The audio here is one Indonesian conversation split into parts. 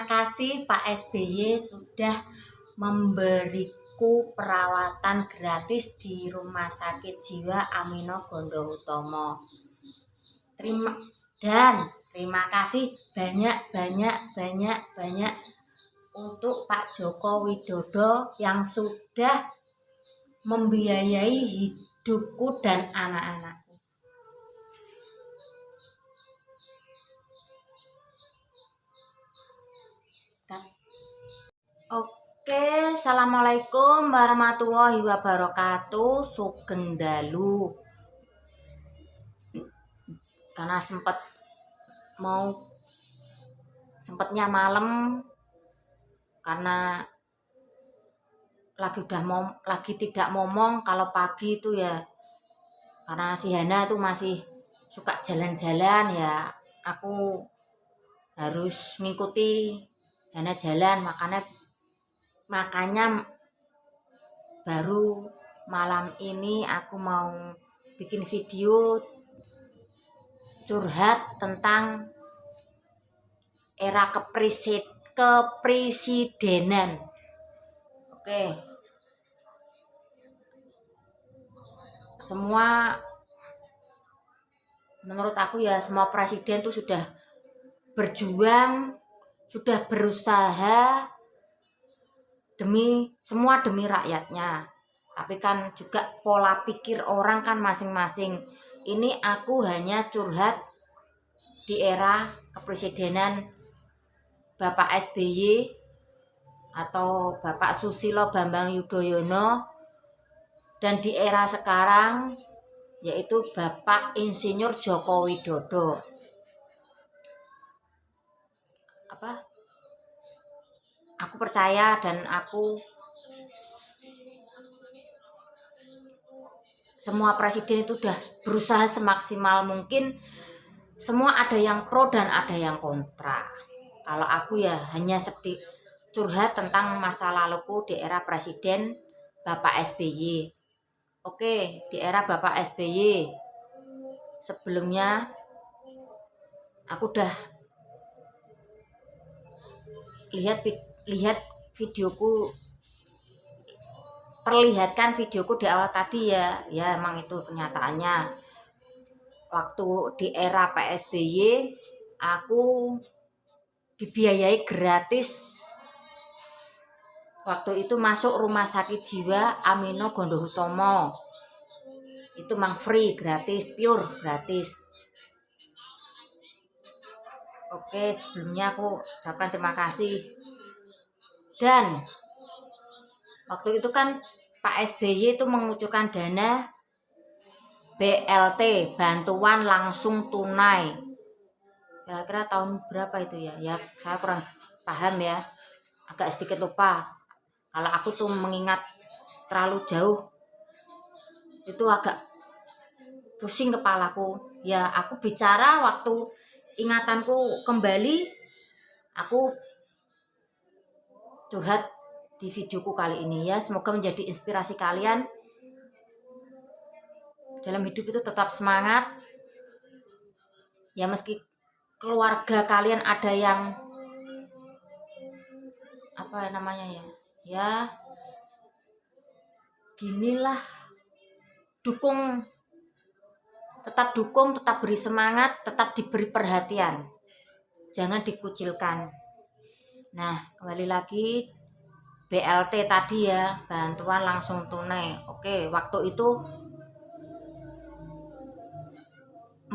Terima kasih Pak SBY sudah memberiku perawatan gratis di Rumah Sakit Jiwa Amino Gondohutomo. Terima kasih banyak untuk Pak Joko Widodo yang sudah membiayai hidupku dan anak-anakku. Oke, assalamualaikum warahmatullahi wabarakatuh. Sugeng dalu. Karena sempatnya malam, karena lagi tidak ngomong. Kalau pagi itu ya karena si Hana itu masih suka jalan-jalan, ya aku harus mengikuti Hana jalan, makanya baru malam ini aku mau bikin video curhat tentang era kepresidenan. Oke. Menurut aku ya, semua presiden tuh sudah berjuang, sudah berusaha demi rakyatnya. Tapi kan juga pola pikir orang kan masing-masing. Ini aku hanya curhat di era kepresidenan Bapak SBY atau Bapak Susilo Bambang Yudhoyono, dan di era sekarang yaitu Bapak Insinyur Joko Widodo. Aku percaya dan semua presiden itu udah berusaha semaksimal mungkin. Semua ada yang pro dan ada yang kontra. Kalau aku ya hanya curhat tentang masa laluku di era presiden Bapak SBY. Oke, di era Bapak SBY sebelumnya aku udah perlihatkan videoku di awal tadi ya emang itu kenyataannya. Waktu di era PSBY aku dibiayai gratis. Waktu itu masuk Rumah Sakit Jiwa Amino Gondohutomo. Itu mang free, gratis, pure gratis. Oke, sebelumnya aku ucapkan terima kasih. Dan waktu itu kan Pak SBY itu mengucurkan dana BLT, bantuan langsung tunai. Kira-kira tahun berapa itu ya? Ya saya kurang paham ya, agak sedikit lupa. Kalau aku tuh mengingat terlalu jauh, itu agak pusing kepalaku. Ya aku bicara waktu ingatanku kembali, aku curhat di videoku kali ini ya. Semoga menjadi inspirasi kalian dalam hidup itu tetap semangat. Ya meski keluarga kalian ada yang ya ginilah, tetap dukung, tetap beri semangat, tetap diberi perhatian, jangan dikucilkan. Nah, kembali lagi BLT tadi ya, bantuan langsung tunai. Oke, waktu itu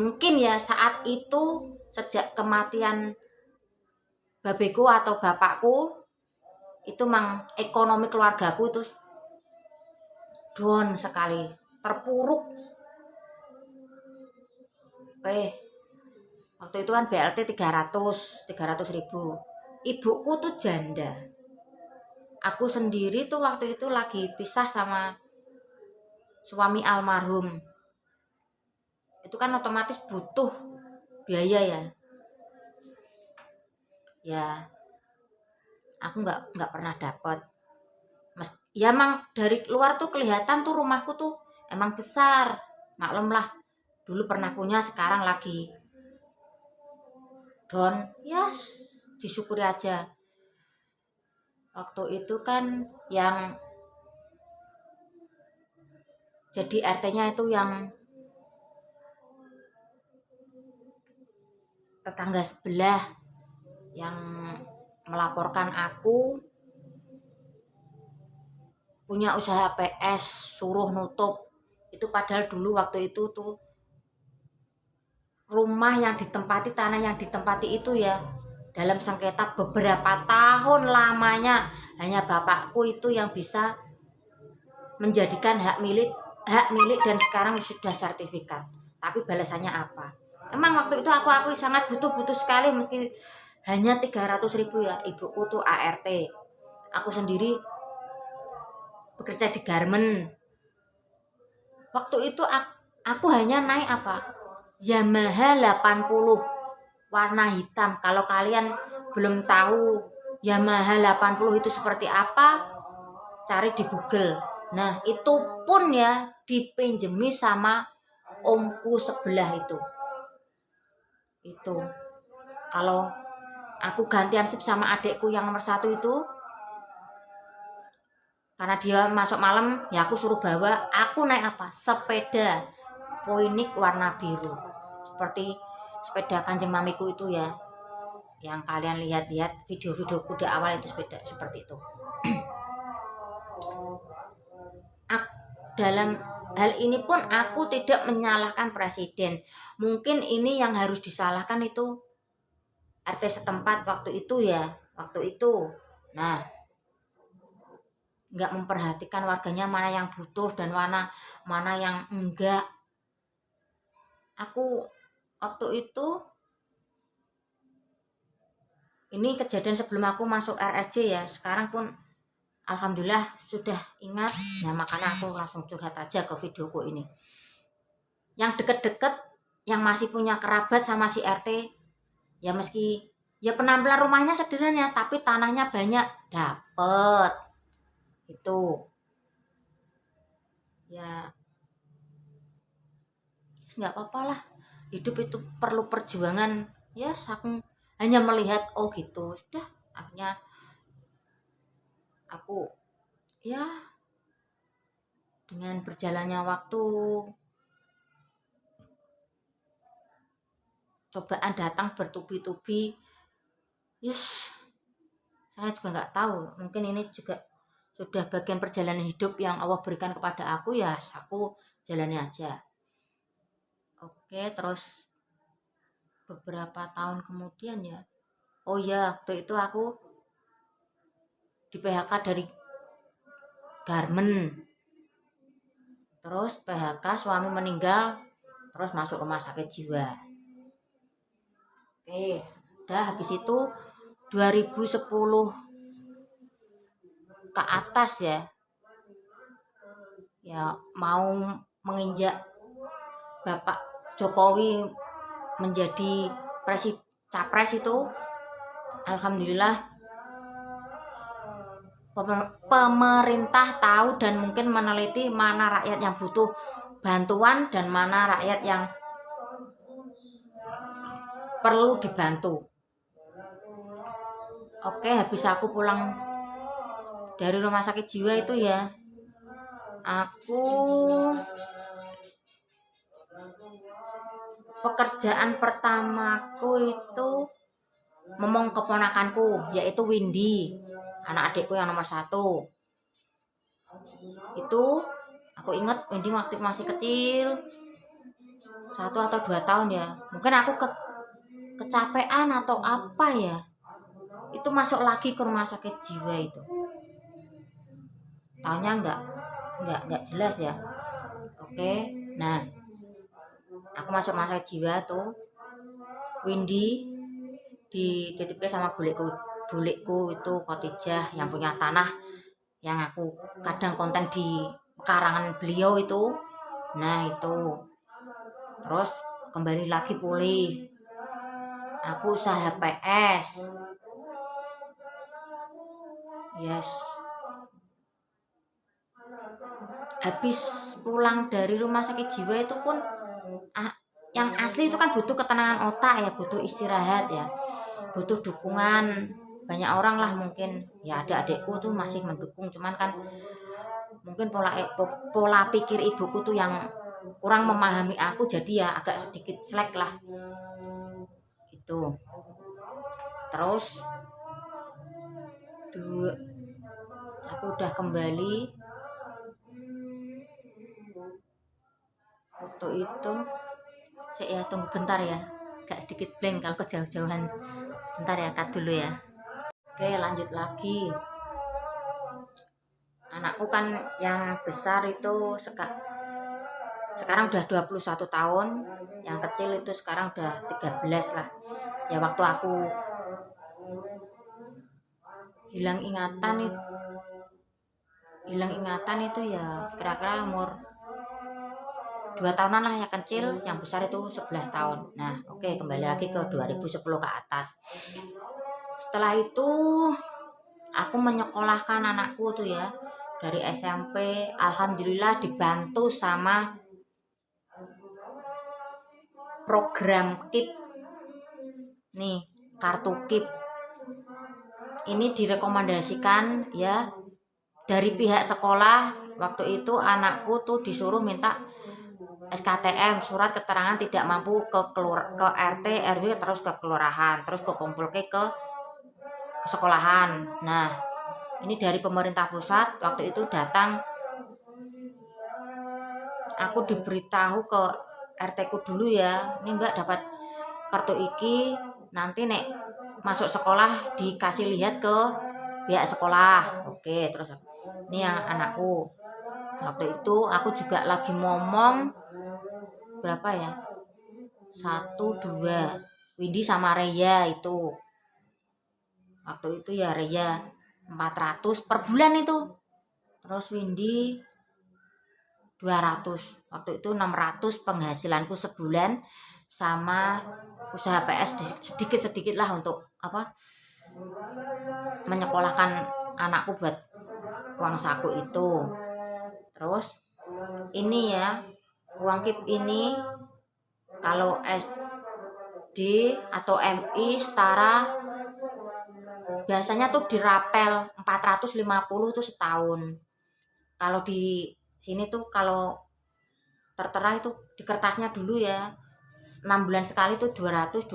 mungkin ya saat itu sejak kematian babeku atau bapakku itu ekonomi keluargaku itu down sekali, terpuruk. Oke, waktu itu kan BLT 300 ribu. Ibuku tuh janda. Aku sendiri tuh waktu itu lagi pisah sama suami almarhum. Itu kan otomatis butuh biaya ya. Ya, aku nggak pernah dapat. Ya emang dari luar tuh kelihatan tuh rumahku tuh emang besar. Maklum lah, dulu pernah punya, sekarang lagi down. Ya, disyukuri aja. Waktu itu kan yang jadi RT-nya itu yang tetangga sebelah yang melaporkan aku punya usaha PS, suruh nutup. Itu padahal dulu waktu itu tuh rumah yang ditempati, tanah yang ditempati itu ya dalam sengketa beberapa tahun lamanya, hanya bapakku itu yang bisa menjadikan hak milik dan sekarang sudah sertifikat. Tapi balasannya apa? Emang waktu itu aku sangat butuh sekali, meski hanya 300.000 ya. Ibuku tuh ART, aku sendiri bekerja di garmen. Waktu itu aku hanya naik apa? Yamaha 80 warna hitam. Kalau kalian belum tahu Yamaha 80 itu seperti apa, cari di Google. Nah, itu pun ya dipinjemi sama omku sebelah itu. Itu kalau aku gantian sip sama adekku yang nomor 1 itu, karena dia masuk malam ya aku suruh bawa. Aku naik apa? Sepeda Poinik warna biru, seperti sepeda kanjeng mamiku itu ya, yang kalian lihat video-videoku di awal itu, sepeda seperti itu. Dalam hal ini pun aku tidak menyalahkan presiden. Mungkin ini yang harus disalahkan itu RT setempat waktu itu ya, waktu itu. Nah, nggak memperhatikan warganya mana yang butuh dan mana yang enggak. Aku waktu itu, ini kejadian sebelum aku masuk RSJ ya, sekarang pun alhamdulillah sudah ingat. Nah, makanya aku langsung curhat aja ke videoku ini. Yang deket-deket, yang masih punya kerabat sama si RT, ya meski ya penampilan rumahnya sederhana tapi tanahnya banyak, dapet itu ya. Nggak apa-apa lah, hidup itu perlu perjuangan ya. Aku hanya melihat, oh gitu, sudah. Akhirnya aku ya dengan berjalannya waktu, cobaan datang bertubi-tubi. Yes, saya juga nggak tahu, mungkin ini juga sudah bagian perjalanan hidup yang Allah berikan kepada aku ya. Aku jalani aja. Oke, terus beberapa tahun kemudian ya, oh ya, waktu itu aku di PHK dari garmen. Terus PHK, suami meninggal, terus masuk rumah sakit jiwa. Oke, udah habis itu 2010 ke atas ya. Ya mau menginjak Bapak Jokowi menjadi capres itu, alhamdulillah pemerintah tahu dan mungkin meneliti mana rakyat yang butuh bantuan dan mana rakyat yang perlu dibantu. Oke, habis aku pulang dari rumah sakit jiwa itu ya, aku pekerjaan pertamaku itu ngomong keponakanku, yaitu Windy, anak adikku yang nomor 1. Itu aku ingat Windy waktu masih kecil, 1 atau 2 tahun ya. Mungkin aku kecapean atau apa ya, itu masuk lagi ke rumah sakit jiwa itu. Tahunnya nggak jelas ya. Oke, nah aku masuk rumah sakit jiwa tuh, Windy dititipkan sama bulikku itu Khotijah yang punya tanah, yang aku kadang konten di karangan beliau itu. Nah itu terus kembali lagi pulih, aku usaha PS. Yes, habis pulang dari rumah sakit jiwa itu pun yang asli itu kan butuh ketenangan otak ya, butuh istirahat ya, butuh dukungan banyak orang lah mungkin ya, adik-adikku tuh masih mendukung, cuman kan mungkin pola pikir ibuku tuh yang kurang memahami aku, jadi ya agak sedikit slack lah itu. Terus aku udah kembali waktu itu. Ya tunggu bentar ya, agak sedikit blank kalau kejauh-jauhan. Bentar ya, cut dulu ya. Oke, lanjut lagi. Anakku kan yang besar itu sekarang udah 21 tahun, yang kecil itu sekarang udah 13 lah. Ya waktu aku hilang ingatan itu ya kira-kira umur 2 tahunan lah, yang kecil, yang besar itu 11 tahun. Nah, oke, kembali lagi ke 2010 ke atas. Setelah itu aku menyekolahkan anakku tuh ya dari SMP, alhamdulillah dibantu sama program KIP. Nih, kartu KIP. Ini direkomendasikan ya dari pihak sekolah. Waktu itu anakku tuh disuruh minta SKTM, surat keterangan tidak mampu, ke RT, RW, terus ke kelurahan, terus kumpul ke sekolahan. Nah, ini dari pemerintah pusat waktu itu datang. Aku diberitahu ke RT ku dulu ya, ini Mbak dapat kartu iki, nanti nek masuk sekolah dikasih lihat ke pihak sekolah. Oke, terus ini yang anakku. Waktu itu aku juga lagi ngomong berapa ya, 1, 2 Windy sama Reya itu. Waktu itu ya Reya 400 per bulan itu, terus Windy 200. Waktu itu 600 penghasilanku sebulan, sama usaha PS sedikit-sedikit lah untuk menyekolahkan anakku buat uang saku itu. Terus ini ya, uang KIP ini kalau SD atau MI setara biasanya tuh dirapel 450 tuh setahun. Kalau di sini tuh kalau tertera itu di kertasnya dulu ya 6 bulan sekali tuh 225,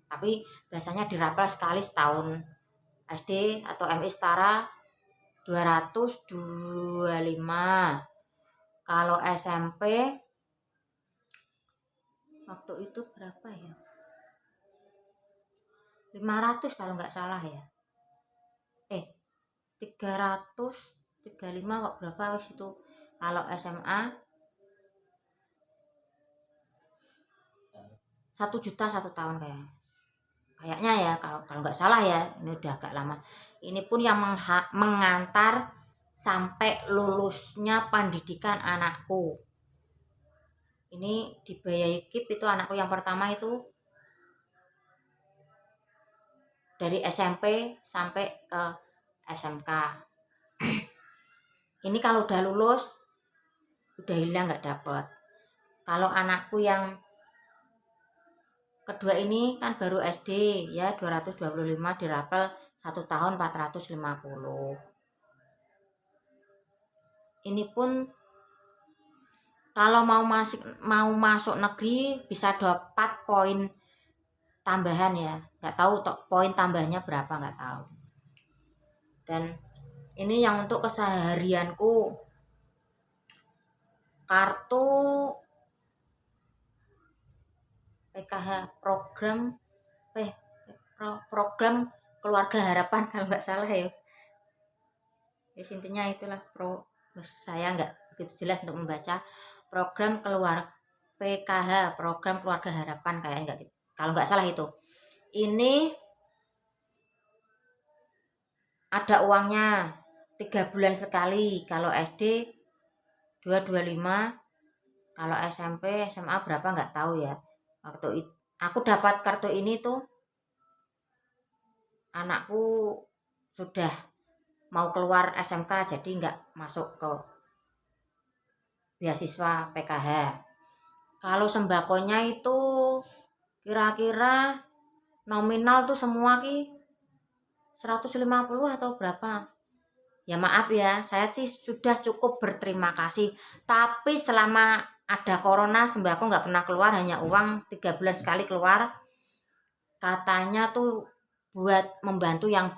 tapi biasanya dirapel sekali setahun. SD atau MI setara 225. Kalau SMP waktu itu berapa ya, 500 kalau nggak salah ya, 335 kok, berapa wis itu. Kalau SMA 1 juta 1 tahun kayaknya ya, kalau nggak salah ya, ini udah agak lama. Ini pun yang mengantar sampai lulusnya pendidikan anakku. Ini dibiayai KIP itu anakku yang pertama itu dari SMP sampai ke SMK. Ini kalau udah lulus udah hilang, nggak dapet. Kalau anakku yang kedua ini kan baru SD ya, 225 dirapel 1 tahun 450. Ini pun kalau mau masuk negeri bisa dapat poin tambahan ya, nggak tahu poin tambahnya berapa, nggak tahu. Dan ini yang untuk keseharianku, kartu PKH, program keluarga harapan kalau nggak salah ya. Intinya itulah saya nggak begitu jelas untuk membaca. Program PKH, program keluarga harapan kayak enggak gitu, kalau nggak salah itu. Ini ada uangnya 3 bulan sekali. Kalau SD 225, kalau SMP SMA berapa nggak tahu ya. Waktu itu aku dapat kartu ini tuh anakku sudah mau keluar SMK, jadi nggak masuk ke beasiswa PKH. Kalau sembakonya itu kira-kira nominal tuh semua 150 atau berapa. Ya maaf ya, saya sih sudah cukup berterima kasih. Tapi selama ada corona, sembako nggak pernah keluar, hanya uang 3 bulan sekali keluar. Katanya tuh buat membantu yang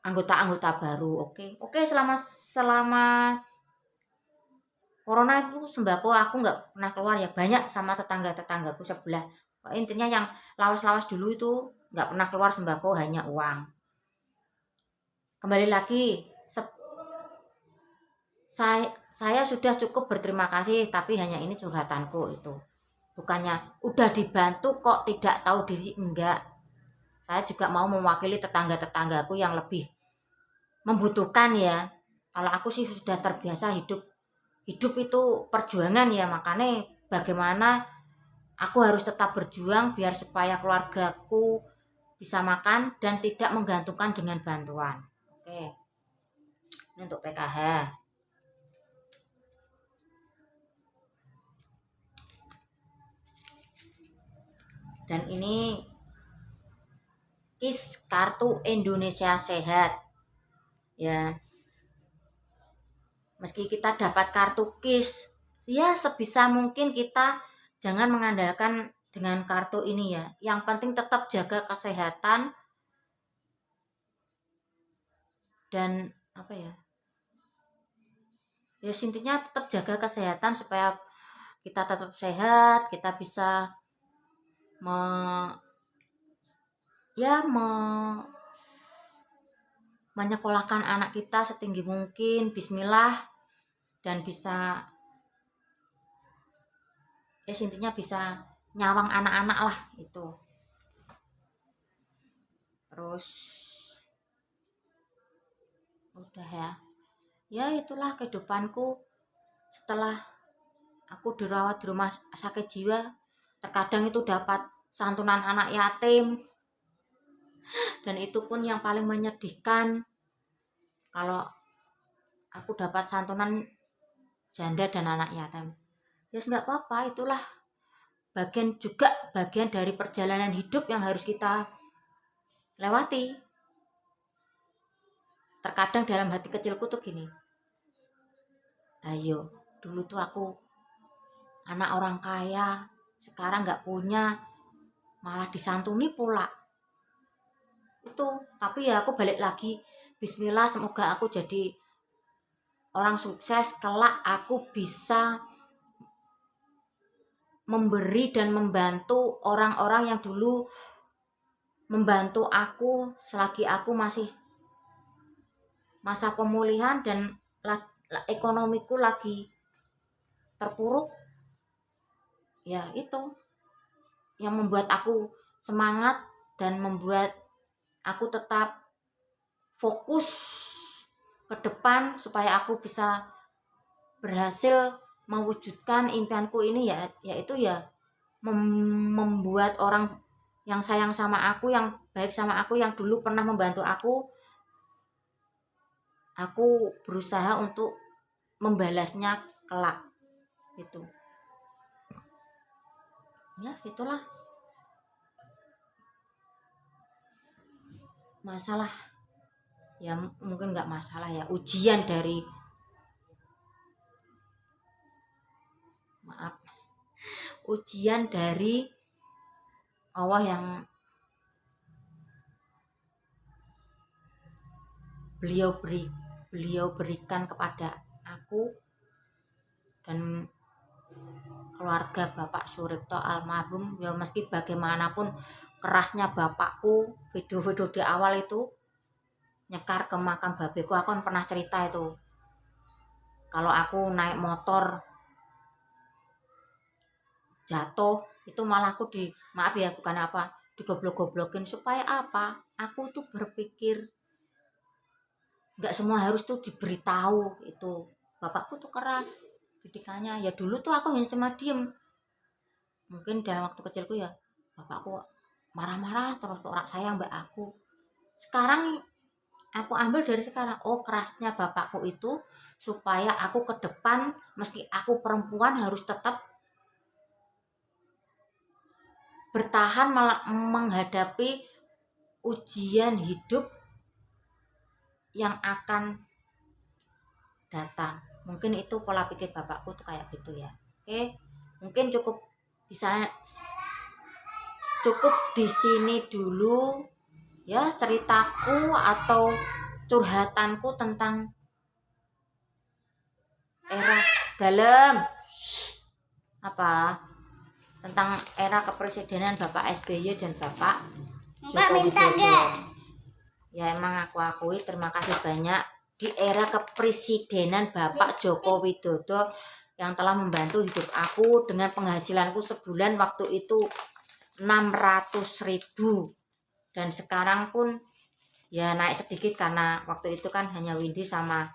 anggota-anggota baru. Oke, selama corona itu sembako aku nggak pernah keluar ya, banyak sama tetanggaku sebelah. Intinya yang lawas-lawas dulu itu nggak pernah keluar sembako, hanya uang. Kembali lagi, saya sudah cukup berterima kasih, tapi hanya ini curhatanku itu. Bukannya udah dibantu kok tidak tahu diri, enggak. Saya juga mau mewakili tetangga-tetanggaku yang lebih membutuhkan ya. Kalau aku sih sudah terbiasa hidup itu perjuangan ya, makanya bagaimana aku harus tetap berjuang biar supaya keluargaku bisa makan dan tidak menggantungkan dengan bantuan. Oke, ini untuk PKH. Dan ini KIS, Kartu Indonesia Sehat ya. Meski kita dapat kartu KIS, ya sebisa mungkin kita jangan mengandalkan dengan kartu ini ya. Yang penting tetap jaga kesehatan dan apa ya, ya intinya tetap jaga kesehatan supaya kita tetap sehat, kita bisa menyekolahkan anak kita setinggi mungkin, bismillah, dan bisa ya intinya bisa nyawang anak-anak lah itu. Terus udah ya itulah kehidupanku setelah aku dirawat di rumah sakit jiwa. Terkadang itu dapat santunan anak yatim, dan itu pun yang paling menyedihkan kalau aku dapat santunan janda dan anak yatim. Ya nggak apa-apa, itulah bagian dari perjalanan hidup yang harus kita lewati. Terkadang dalam hati kecilku tuh gini, ayo dulu tuh aku anak orang kaya, sekarang nggak punya, malah disantuni pula. Itu, tapi ya aku balik lagi, bismillah, semoga aku jadi orang sukses, kelak aku bisa memberi dan membantu orang-orang yang dulu membantu aku selagi aku masih masa pemulihan dan ekonomiku lagi terpuruk. Ya itu yang membuat aku semangat dan membuat aku tetap fokus ke depan supaya aku bisa berhasil mewujudkan impianku ini ya, yaitu ya membuat orang yang sayang sama aku, yang baik sama aku, yang dulu pernah membantu aku berusaha untuk membalasnya kelak gitu. Ya itulah masalah ya, mungkin nggak masalah ya, ujian dari Allah yang beliau berikan kepada aku dan keluarga Bapak Suripto almarhum. Ya meski bagaimanapun kerasnya bapakku, video-video di awal itu nyekar ke makam babeku, aku kan pernah cerita itu. Kalau aku naik motor jatuh, itu malah aku maaf ya, bukan apa, digoblok-goblokin. Supaya apa? Aku tuh berpikir nggak semua harus tuh diberitahu. Itu bapakku tuh keras didikannya ya. Dulu tuh aku hanya cuma diem, mungkin dalam waktu kecilku ya bapakku marah-marah terus orang sayang mbak aku. Sekarang aku ambil dari sekarang, oh kerasnya bapakku itu supaya aku ke depan meski aku perempuan harus tetap bertahan menghadapi ujian hidup yang akan datang. Mungkin itu pola pikir bapakku tuh kayak gitu ya. Oke, mungkin cukup di sini dulu ya ceritaku atau curhatanku tentang era tentang era kepresidenan Bapak SBY dan Bapak Joko Widodo. Ya emang aku akui terima kasih banyak di era kepresidenan Bapak Joko Widodo yang telah membantu hidup aku dengan penghasilanku sebulan waktu itu 600.000, dan sekarang pun ya naik sedikit karena waktu itu kan hanya Windy sama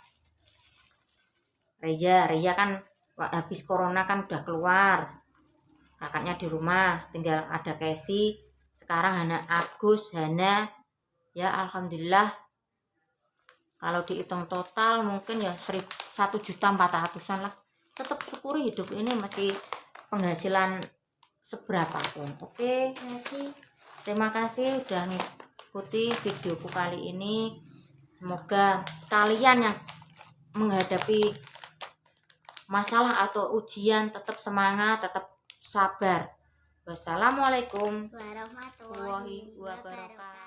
Reja kan habis corona kan udah keluar, kakaknya di rumah, tinggal ada Casey, sekarang Agus, Hana, ya alhamdulillah kalau dihitung total mungkin ya 1.400.000-an lah. Tetap syukuri hidup ini masih penghasilan seberapa pun. Oke, terima kasih udah ngikuti videoku kali ini. Semoga kalian yang menghadapi masalah atau ujian tetap semangat, tetap sabar. Wassalamualaikum warahmatullahi wabarakatuh.